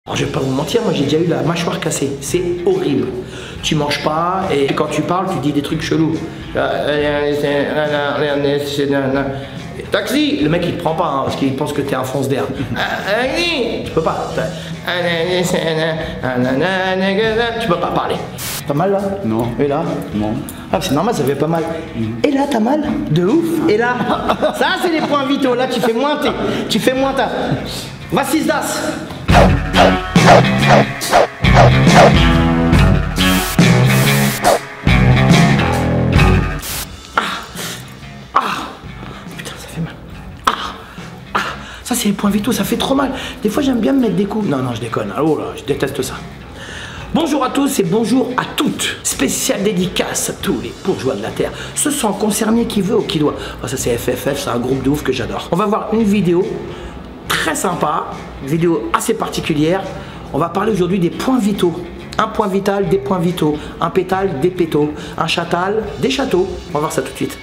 Alors, je vais pas vous mentir, moi j'ai déjà eu la mâchoire cassée, c'est horrible. Tu manges pas et quand tu parles, tu dis des trucs chelous. Taxi, le mec il te prend pas hein, parce qu'il pense que t'es un fonce d'air. Tu peux pas. Tu peux pas parler. T'as mal là? Non. Et là? Non. Ah, c'est normal, ça fait pas mal. Et là, t'as mal? De ouf. Et là? Ça, c'est les points vitaux. Là, tu fais moins ta. Va 6 das. Putain, ça fait mal. Ça, c'est les points vitaux, ça fait trop mal. Des fois, j'aime bien me mettre des coups. Non, je déconne. Oh là, je déteste ça. Bonjour à tous et bonjour à toutes. Spéciale dédicace à tous les bourgeois de la terre. Ce sont concernés qui veut ou qui doit. Oh, ça c'est FFF, c'est un groupe de ouf que j'adore. On va voir une vidéo très sympa, une vidéo assez particulière. On va parler aujourd'hui des points vitaux. Un point vital, des points vitaux. Un pétale, des pétaux. Un chatal, des châteaux. On va voir ça tout de suite.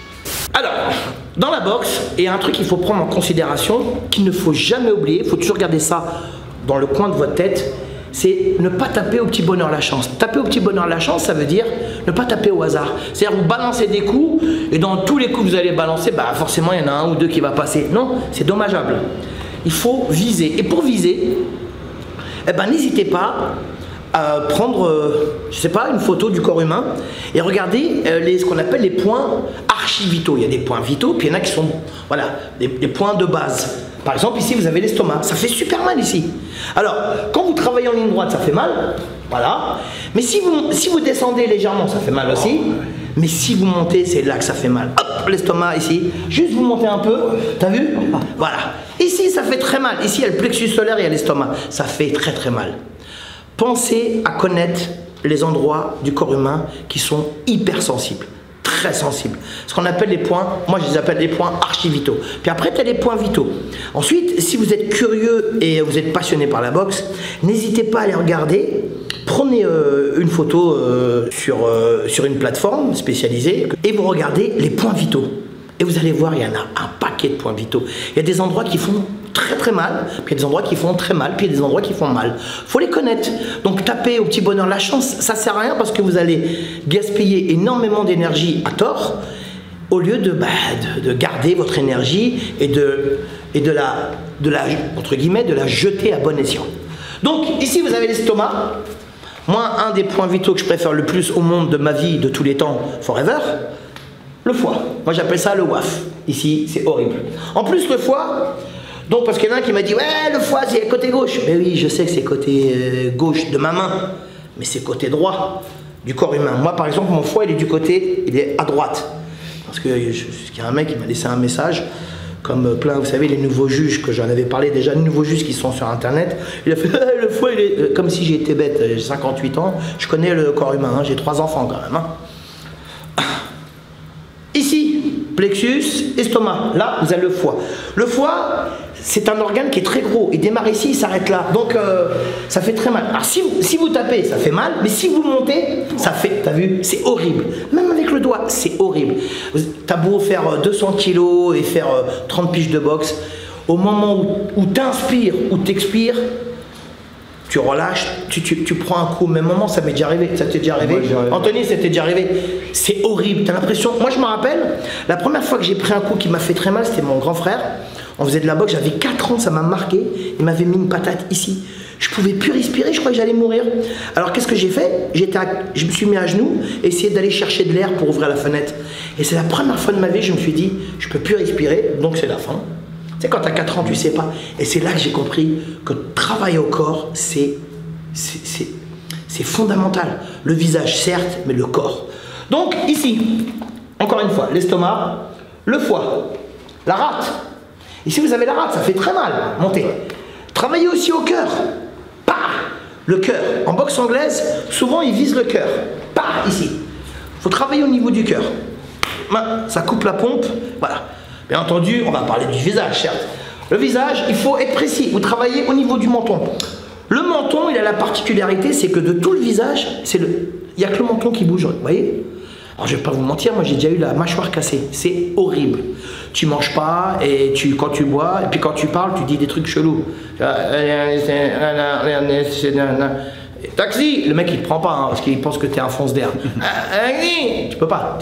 Alors, dans la boxe, il y a un truc qu'il faut prendre en considération, qu'il ne faut jamais oublier. Il faut toujours garder ça dans le coin de votre tête. C'est ne pas taper au petit bonheur la chance. Taper au petit bonheur la chance, ça veut dire ne pas taper au hasard. C'est-à-dire vous balancez des coups et dans tous les coups que vous allez balancer, bah forcément il y en a un ou deux qui va passer. Non, c'est dommageable. Il faut viser. Et pour viser, eh ben, n'hésitez pas à prendre, je sais pas, une photo du corps humain et regarder ce qu'on appelle les points archi-vitaux. Il y a des points vitaux, puis il y en a qui sont, voilà, des points de base. Par exemple, ici, vous avez l'estomac. Ça fait super mal ici. Alors, quand vous travaillez en ligne droite, ça fait mal. Voilà. Mais si vous descendez légèrement, ça fait mal aussi. Mais si vous montez, c'est là que ça fait mal. Hop, l'estomac ici. Juste vous montez un peu. T'as vu? Voilà. Ici, ça fait très mal. Ici, il y a le plexus solaire et il y a l'estomac. Ça fait très très mal. Pensez à connaître les endroits du corps humain qui sont hypersensibles. Très sensibles. Ce qu'on appelle les points, moi je les appelle les points archi-vitaux. Puis après, tu as les points vitaux. Ensuite, si vous êtes curieux et vous êtes passionné par la boxe, n'hésitez pas à les regarder. Prenez une photo sur une plateforme spécialisée et vous regardez les points vitaux. Et vous allez voir, il y en a un paquet de points vitaux. Il y a des endroits qui font très très mal, puis il y a des endroits qui font très mal, puis il y a des endroits qui font mal. Faut les connaître. Donc taper au petit bonheur la chance, ça sert à rien parce que vous allez gaspiller énormément d'énergie à tort, au lieu de garder votre énergie et de la entre guillemets de la jeter à bon escient. Donc ici vous avez l'estomac. Moi, un des points vitaux que je préfère le plus au monde de ma vie, de tous les temps, forever, le foie. Moi j'appelle ça le WAF. Ici, c'est horrible. En plus, le foie, donc parce qu'il y en a un qui m'a dit, ouais, le foie, c'est côté gauche. Mais oui, je sais que c'est côté gauche de ma main, mais c'est côté droit du corps humain. Moi, par exemple, mon foie, il est à droite. Parce qu'il y a un mec qui m'a laissé un message, comme plein, vous savez, les nouveaux juges, que j'en avais parlé déjà, les nouveaux juges qui sont sur Internet. Il a fait, le foie, il est... Comme si j'ai été bête, j'ai 58 ans, je connais le corps humain, hein, j'ai 3 enfants quand même. Hein. Ici, plexus, estomac. Là, vous avez le foie. Le foie, c'est un organe qui est très gros. Il démarre ici, il s'arrête là. Donc, ça fait très mal. Alors, si vous tapez, ça fait mal. Mais si vous montez, ça fait, t'as vu, c'est horrible. Même avec le doigt, c'est horrible. T'as beau faire 200 kilos et faire 30 piges de boxe. Au moment où t'inspires, où t'expires, tu relâches, tu prends un coup. Au même moment, ça m'est déjà arrivé. Ça t'est déjà arrivé? Anthony, ça t'est déjà arrivé? C'est horrible. T'as l'impression. Moi, je me rappelle, la première fois que j'ai pris un coup qui m'a fait très mal, c'était mon grand frère. On faisait de la boxe, j'avais 4 ans, ça m'a marqué. Il m'avait mis une patate ici. Je pouvais plus respirer, je crois que j'allais mourir. Alors, qu'est-ce que j'ai fait? Je me suis mis à genoux, essayer d'aller chercher de l'air pour ouvrir la fenêtre. Et c'est la première fois de ma vie, je me suis dit, je peux plus respirer, donc c'est la fin. Tu sais, quand tu as 4 ans, tu sais pas. Et c'est là que j'ai compris que travailler au corps, c'est fondamental. Le visage, certes, mais le corps. Donc, ici, encore une fois, l'estomac, le foie, la rate. Ici, vous avez la rate, ça fait très mal. Montez. Travaillez aussi au cœur. Bah, le cœur. En boxe anglaise, souvent, ils visent le cœur. Bah, ici. Il faut travailler au niveau du cœur. Ça coupe la pompe. Voilà. Bien entendu, on va parler du visage, certes. Le visage, il faut être précis. Vous travaillez au niveau du menton. Le menton, il a la particularité, c'est que de tout le visage, il n'y a que le menton qui bouge. Vous voyez? Alors je vais pas vous mentir, moi j'ai déjà eu la mâchoire cassée, c'est horrible. Tu manges pas et quand tu bois, et puis quand tu parles, tu dis des trucs chelous. Taxi, le mec il te prend pas hein, parce qu'il pense que tu es un fonce d'air. Tu peux pas.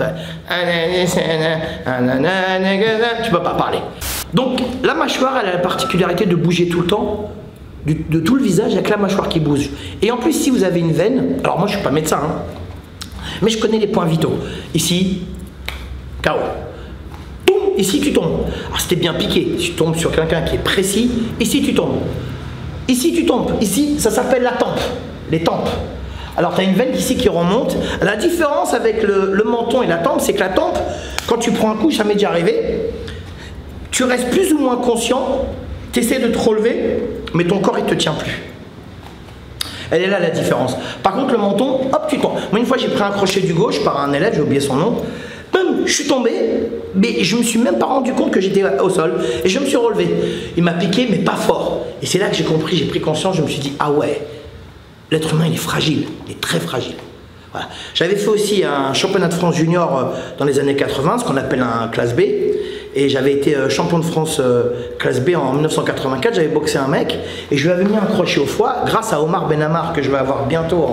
Tu peux pas parler. Donc la mâchoire elle a la particularité de bouger tout le temps. De tout le visage avec la mâchoire qui bouge. Et en plus si vous avez une veine, alors moi je suis pas médecin, hein, mais je connais les points vitaux. Ici, KO. Toum, ici tu tombes. Alors c'était bien piqué, tu tombes sur quelqu'un qui est précis, ici tu tombes. Ici tu tombes, ici ça s'appelle la tempe, les tempes. Alors tu as une veine ici qui remonte. La différence avec le menton et la tempe, c'est que la tempe, quand tu prends un coup, ça m'est déjà arrivé, tu restes plus ou moins conscient, tu essaies de te relever, mais ton corps il te tient plus. Elle est là la différence. Par contre le menton, hop tu tombes. Moi une fois j'ai pris un crochet du gauche par un élève, j'ai oublié son nom, je suis tombé, mais je me suis même pas rendu compte que j'étais au sol, et je me suis relevé. Il m'a piqué mais pas fort. Et c'est là que j'ai compris, j'ai pris conscience, je me suis dit ah ouais, l'être humain il est fragile, il est très fragile. Voilà. J'avais fait aussi un championnat de France junior dans les années 80, ce qu'on appelle un classe B. Et j'avais été champion de France classe B en 1984, j'avais boxé un mec et je lui avais mis un crochet au foie grâce à Omar Benamar que je vais avoir bientôt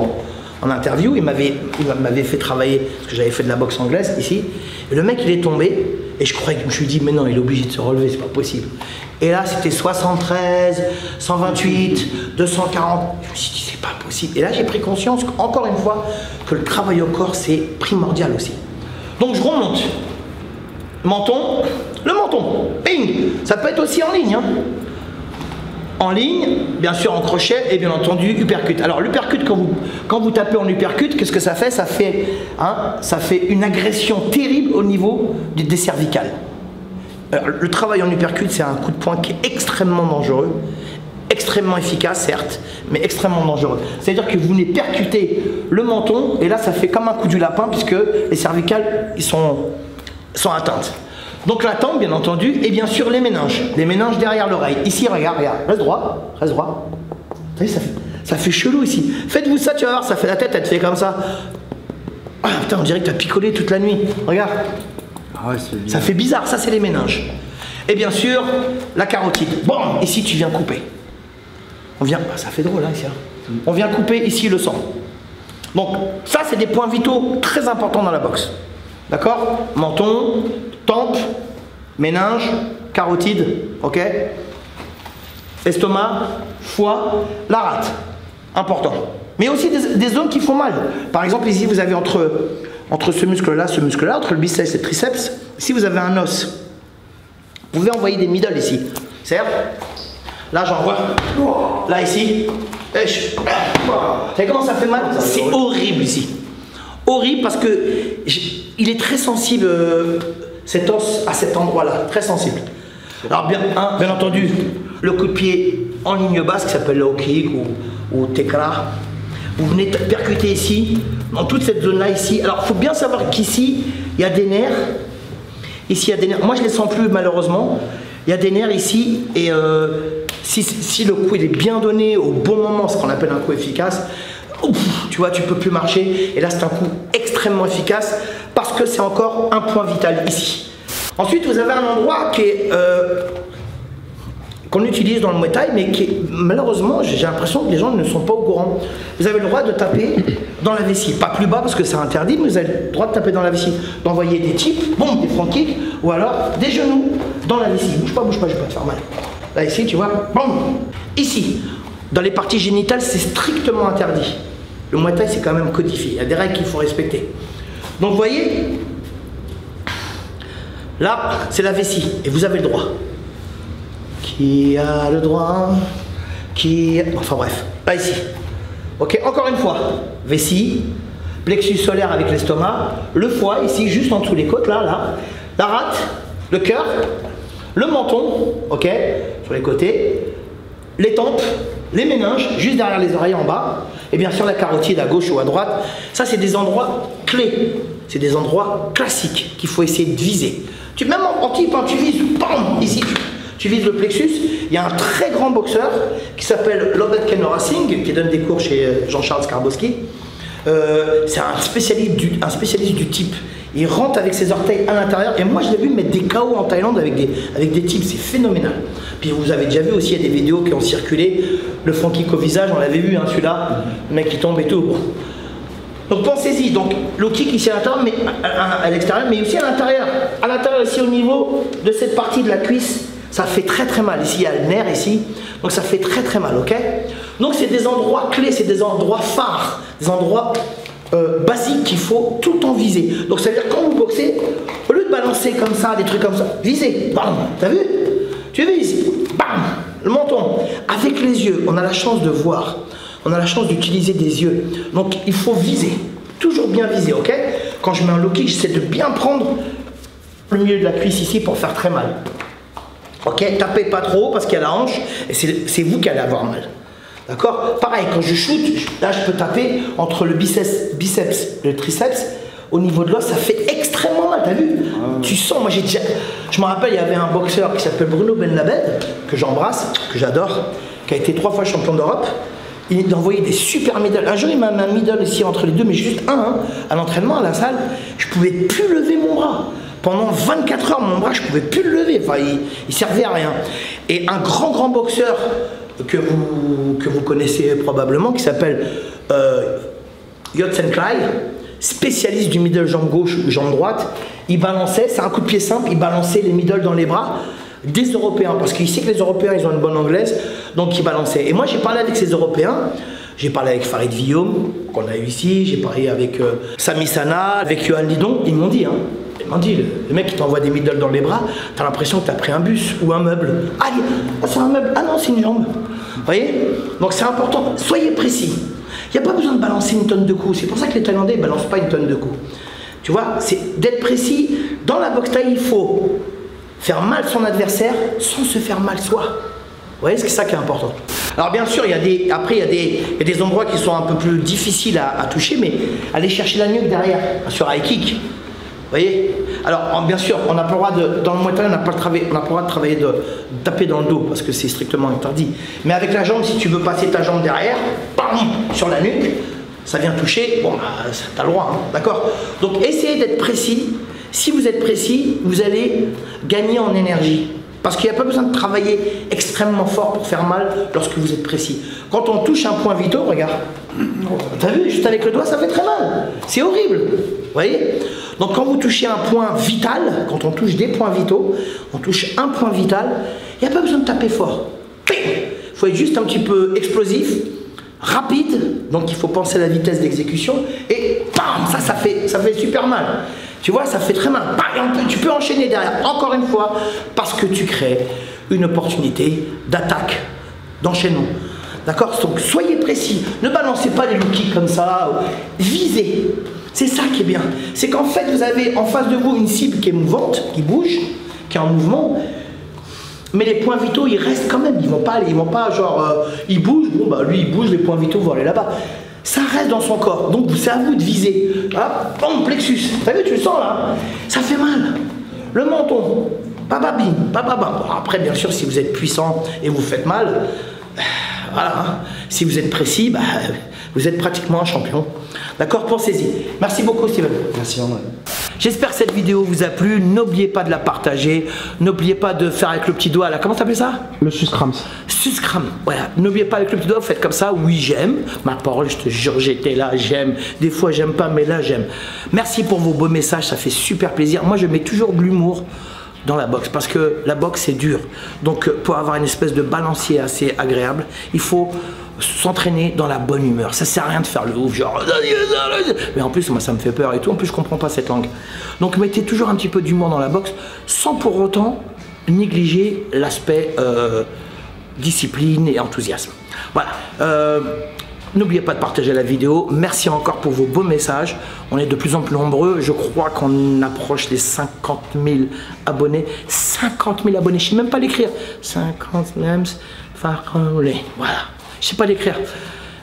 en interview. Il m'avait fait travailler, parce que j'avais fait de la boxe anglaise ici. Et le mec il est tombé et je me suis dit mais non il est obligé de se relever, c'est pas possible. Et là c'était 73, 128, 240, je me suis dit c'est pas possible. Et là j'ai pris conscience encore une fois que le travail au corps c'est primordial aussi. Donc je remonte. Menton, le menton, ping, ça peut être aussi en ligne. Hein. En ligne, bien sûr en crochet et bien entendu uppercut. Alors l'uppercut, quand vous tapez en uppercut, qu'est-ce que ça fait? Ça fait une agression terrible au niveau des cervicales. Alors, le travail en uppercut, c'est un coup de poing qui est extrêmement dangereux, extrêmement efficace certes, mais extrêmement dangereux. C'est-à-dire que vous venez percuter le menton et là ça fait comme un coup du lapin puisque les cervicales ils sont atteintes. Donc la tempe bien entendu et bien sûr les méninges derrière l'oreille. Ici regarde, reste droit. Vous savez, ça fait chelou ici. Faites-vous ça, tu vas voir, ça fait la tête, elle te fait comme ça. Ah putain, on dirait que tu as picolé toute la nuit. Regarde. Ah ouais, ça fait bizarre, ça c'est les méninges. Et bien sûr, la carotide. Bon, ici tu viens couper. On vient, ça fait drôle hein, ici. Hein. On vient couper ici le sang. Donc ça c'est des points vitaux très importants dans la boxe. D'accord? Menton, tempe, méninge, carotide, ok? Estomac, foie, la rate. Important. Mais aussi des zones qui font mal. Par exemple, ici, vous avez entre ce muscle-là, entre le biceps et le triceps, si vous avez un os, vous pouvez envoyer des middle ici. C'est-à-dire, là, j'envoie. Là, ici. Vous savez comment ça fait mal? C'est horrible ici. Horrible parce que il est très sensible cet os à cet endroit là, très sensible. Alors bien entendu le coup de pied en ligne basse qui s'appelle le low kick ou tekra, vous venez percuter ici dans toute cette zone là ici. Alors il faut bien savoir qu'ici il y a des nerfs, ici il y a des nerfs, moi je les sens plus malheureusement, il y a des nerfs ici et si le coup il est bien donné au bon moment, ce qu'on appelle un coup efficace, ouf, tu vois, tu peux plus marcher. Et là, c'est un coup extrêmement efficace parce que c'est encore un point vital ici. Ensuite, vous avez un endroit qui est qu'on utilise dans le Muay Thai, mais qui est, malheureusement, j'ai l'impression que les gens ne sont pas au courant. Vous avez le droit de taper dans la vessie. Pas plus bas parce que c'est interdit, mais vous avez le droit de taper dans la vessie. D'envoyer des tips, boum, des front kicks, ou alors des genoux dans la vessie. Bouge pas, je vais pas te faire mal. Là, ici, tu vois, boum. Ici, dans les parties génitales, c'est strictement interdit. Le Muay Thai, c'est quand même codifié. Il y a des règles qu'il faut respecter. Donc, vous voyez, là, c'est la vessie. Et vous avez le droit. Qui a le droit? Enfin bref, là, ici. Ok, encore une fois. Vessie, plexus solaire avec l'estomac, le foie, ici, juste en dessous les côtes, là. La rate, le cœur, le menton, ok, sur les côtés, les tempes, les méninges, juste derrière les oreilles en bas, et bien sûr la carotide à gauche ou à droite. Ça, c'est des endroits clés, c'est des endroits classiques qu'il faut essayer de viser. Même en type, hein, tu vises, bam, ici, tu vises le plexus. Il y a un très grand boxeur qui s'appelle Lovett Ken Racing, qui donne des cours chez Jean-Charles Skarbowski. C'est un spécialiste du type. Il rentre avec ses orteils à l'intérieur. Et moi, je l'ai vu mettre des KO en Thaïlande avec des types. C'est phénoménal. Puis vous avez déjà vu aussi, il y a des vidéos qui ont circulé. Le front kick au visage, on l'avait vu, hein, celui-là. Le mec qui tombe et tout. Bon. Donc pensez-y. Donc le kick ici à l'intérieur, mais à l'extérieur, mais aussi à l'intérieur. À l'intérieur aussi au niveau de cette partie de la cuisse. Ça fait très très mal. Ici, il y a le nerf ici. Donc ça fait très très mal, ok? Donc c'est des endroits clés, c'est des endroits phares, des endroits basiques qu'il faut tout le temps viser. Donc ça veut dire quand vous boxez, au lieu de balancer comme ça, des trucs comme ça, visez, bam, t'as vu? Tu vises, bam, le menton. Avec les yeux, on a la chance de voir, on a la chance d'utiliser des yeux. Donc il faut viser, toujours bien viser, ok? Quand je mets un low kick, j'essaie de bien prendre le milieu de la cuisse ici pour faire très mal. Ok, tapez pas trop parce qu'il y a la hanche et c'est vous qui allez avoir mal. D'accord? Pareil, quand je shoot, là je peux taper entre le biceps et le triceps. Au niveau de l'os, ça fait extrêmement mal, t'as vu? Tu sens, moi j'ai déjà... Je me rappelle, il y avait un boxeur qui s'appelle Bruno Benlabed, que j'embrasse, que j'adore, qui a été 3 fois champion d'Europe. Il envoyait des super middle. Un jour, il m'a mis un middle ici entre les deux, mais juste un, hein, à l'entraînement, à la salle. Je pouvais plus lever mon bras. Pendant 24 heures, mon bras, je ne pouvais plus le lever. Enfin, il servait à rien. Et un grand boxeur que vous connaissez probablement, qui s'appelle Yodsenklai, spécialiste du middle jambe gauche ou jambe droite, il balançait, c'est un coup de pied simple, il balançait les middle dans les bras des Européens. Parce qu'il sait que les Européens, ils ont une bonne anglaise, donc il balançait. Et moi, j'ai parlé avec ces Européens. J'ai parlé avec Farid Villaume, qu'on a eu ici. J'ai parlé avec Sami Sana, avec Yohan Lidon. Ils m'ont dit, hein. Ils m'ont dit, le mec qui t'envoie des middle dans les bras, t'as l'impression que t'as pris un bus ou un meuble. Ah, c'est un meuble. Ah non, c'est une jambe. Vous voyez? Donc c'est important. Soyez précis. Il n'y a pas besoin de balancer une tonne de coups. C'est pour ça que les Thaïlandais ne balancent pas une tonne de coups. Tu vois, c'est d'être précis. Dans la boxe thaï, il faut faire mal son adversaire sans se faire mal soi. Vous voyez, c'est ça qui est important. Alors bien sûr, il y a des endroits qui sont un peu plus difficiles à toucher, mais allez chercher la nuque derrière, sur high kick. Vous voyez? Alors bien sûr, on n'a pas le droit de, dans le Muay Thai, on n'a pas le droit de travailler, de taper dans le dos, parce que c'est strictement interdit. Mais avec la jambe, si tu veux passer ta jambe derrière, bam, sur la nuque, ça vient toucher, bon, t'as le droit, hein, d'accord? Donc essayez d'être précis. Si vous êtes précis, vous allez gagner en énergie. Parce qu'il n'y a pas besoin de travailler extrêmement fort pour faire mal lorsque vous êtes précis. Quand on touche un point vitaux, regarde, t'as vu, juste avec le doigt, ça fait très mal. C'est horrible, vous voyez? Donc quand vous touchez un point vital, quand on touche des points vitaux, on touche un point vital, il n'y a pas besoin de taper fort. Il faut être juste un petit peu explosif, rapide, donc il faut penser à la vitesse d'exécution, et bam, ça fait super mal. Tu vois, ça fait très mal. Tu peux enchaîner derrière, encore une fois, parce que tu crées une opportunité d'attaque, d'enchaînement. D'accord? Donc soyez précis. Ne balancez pas les low kicks comme ça. Visez. C'est ça qui est bien. C'est qu'en fait, vous avez en face de vous une cible qui est mouvante, qui bouge, qui est en mouvement. Mais les points vitaux, ils restent quand même. Ils vont pas genre, ils bougent. Bon, bah lui, il bouge, les points vitaux vont aller là-bas. Ça reste dans son corps, donc c'est à vous de viser. Ah, bon, plexus, t'as vu, tu le sens là? Ça fait mal. Le menton, bababim, bababa. Bon, après, bien sûr, si vous êtes puissant et vous faites mal, voilà. Hein. Si vous êtes précis, bah, vous êtes pratiquement un champion. D'accord? Pensez-y. Merci beaucoup, Steven. Merci, André. J'espère que cette vidéo vous a plu. N'oubliez pas de la partager. N'oubliez pas de faire avec le petit doigt là. Comment t'appelles ça? Le suscrams. Suscram. Voilà. N'oubliez pas avec le petit doigt, vous faites comme ça. Oui, j'aime. Ma parole, je te jure, j'étais là, j'aime. Des fois, j'aime pas, mais là, j'aime. Merci pour vos beaux messages. Ça fait super plaisir. Moi, je mets toujours de l'humour dans la boxe parce que la boxe, c'est dur. Donc, pour avoir une espèce de balancier assez agréable, il faut s'entraîner dans la bonne humeur. Ça sert à rien de faire le ouf, genre... Mais en plus, moi, ça me fait peur et tout. En plus, je comprends pas cette langue. Donc, mettez toujours un petit peu d'humour dans la boxe sans pour autant négliger l'aspect discipline et enthousiasme. Voilà. N'oubliez pas de partager la vidéo. Merci encore pour vos beaux messages. On est de plus en plus nombreux. Je crois qu'on approche les 50 000 abonnés. 50 000 abonnés. Je ne sais même pas l'écrire. 50 000 abonnés. Voilà. Je ne sais pas l'écrire.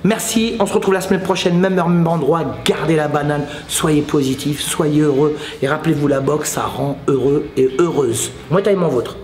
Merci, on se retrouve la semaine prochaine, même heure, même endroit. Gardez la banane, soyez positifs, soyez heureux. Et rappelez-vous, la boxe, ça rend heureux et heureuse. Moi, t'as mon vôtre.